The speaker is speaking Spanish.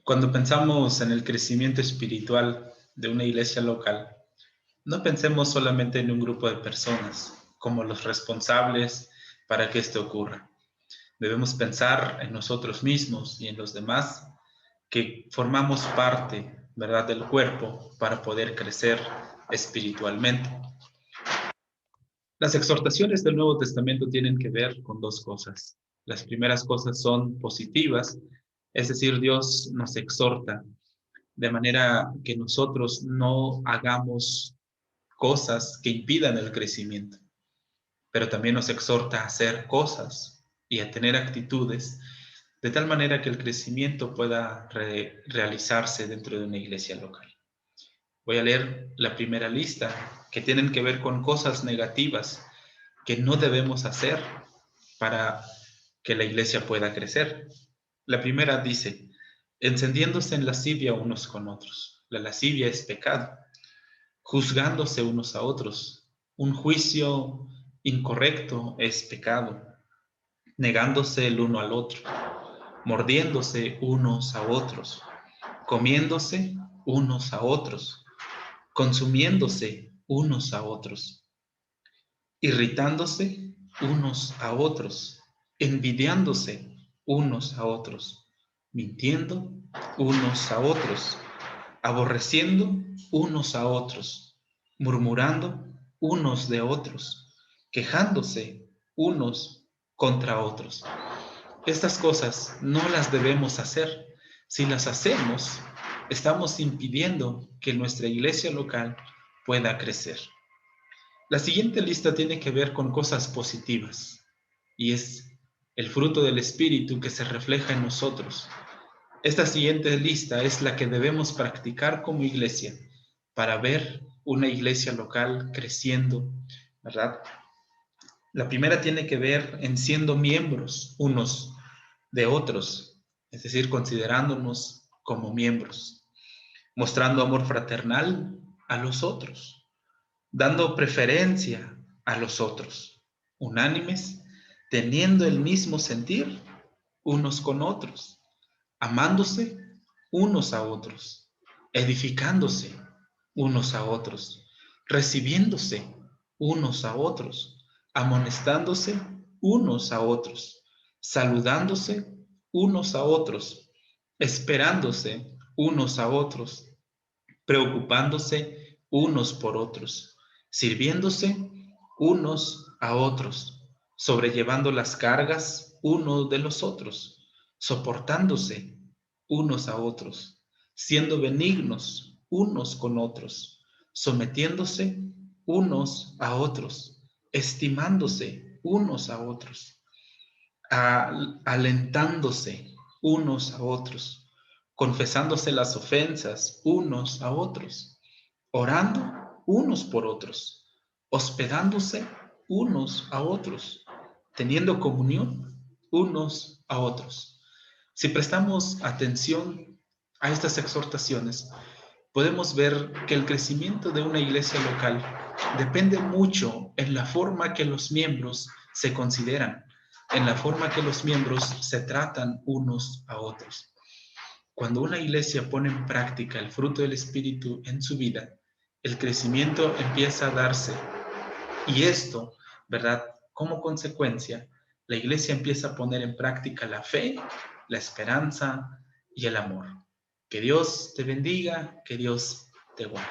Cuando pensamos en el crecimiento espiritual de una iglesia local, no pensemos solamente en un grupo de personas como los responsables para que esto ocurra. Debemos pensar en nosotros mismos y en los demás que formamos parte, ¿verdad?, del cuerpo para poder crecer espiritualmente. Las exhortaciones del Nuevo Testamento tienen que ver con dos cosas. Las primeras cosas son positivas, es decir, Dios nos exhorta de manera que nosotros no hagamos cosas que impidan el crecimiento, pero también nos exhorta a hacer cosas y a tener actitudes de tal manera que el crecimiento pueda realizarse dentro de una iglesia local. Voy a leer la primera lista que tienen que ver con cosas negativas que no debemos hacer para que la iglesia pueda crecer. La primera dice, encendiéndose en lascivia unos con otros. La lascivia es pecado. Juzgándose unos a otros. Un juicio incorrecto es pecado. Negándose el uno al otro. Mordiéndose unos a otros. Comiéndose unos a otros. Consumiéndose unos a otros. Irritándose unos a otros. Envidiándose unos a otros. Mintiendo unos a otros, aborreciendo unos a otros, murmurando unos de otros, quejándose unos contra otros. Estas cosas no las debemos hacer. Si las hacemos, estamos impidiendo que nuestra iglesia local pueda crecer. La siguiente lista tiene que ver con cosas positivas y es el fruto del Espíritu que se refleja en nosotros. Esta siguiente lista es la que debemos practicar como iglesia para ver una iglesia local creciendo, ¿verdad? La primera tiene que ver en siendo miembros unos de otros, es decir, considerándonos como miembros, mostrando amor fraternal a los otros, dando preferencia a los otros, unánimes, teniendo el mismo sentir unos con otros, amándose unos a otros, edificándose unos a otros, recibiéndose unos a otros, amonestándose unos a otros, saludándose unos a otros, esperándose unos a otros, preocupándose unos por otros, sirviéndose unos a otros, sobrellevando las cargas unos de los otros, soportándose unos a otros, siendo benignos unos con otros, sometiéndose unos a otros, estimándose unos a otros, alentándose unos a otros, confesándose las ofensas unos a otros, orando unos por otros, hospedándose unos a otros, teniendo comunión unos a otros. Si prestamos atención a estas exhortaciones, podemos ver que el crecimiento de una iglesia local depende mucho en la forma que los miembros se consideran, en la forma que los miembros se tratan unos a otros. Cuando una iglesia pone en práctica el fruto del Espíritu en su vida, el crecimiento empieza a darse. Y esto, ¿verdad? Como consecuencia, la iglesia empieza a poner en práctica la fe, la esperanza y el amor. Que Dios te bendiga, que Dios te guarde.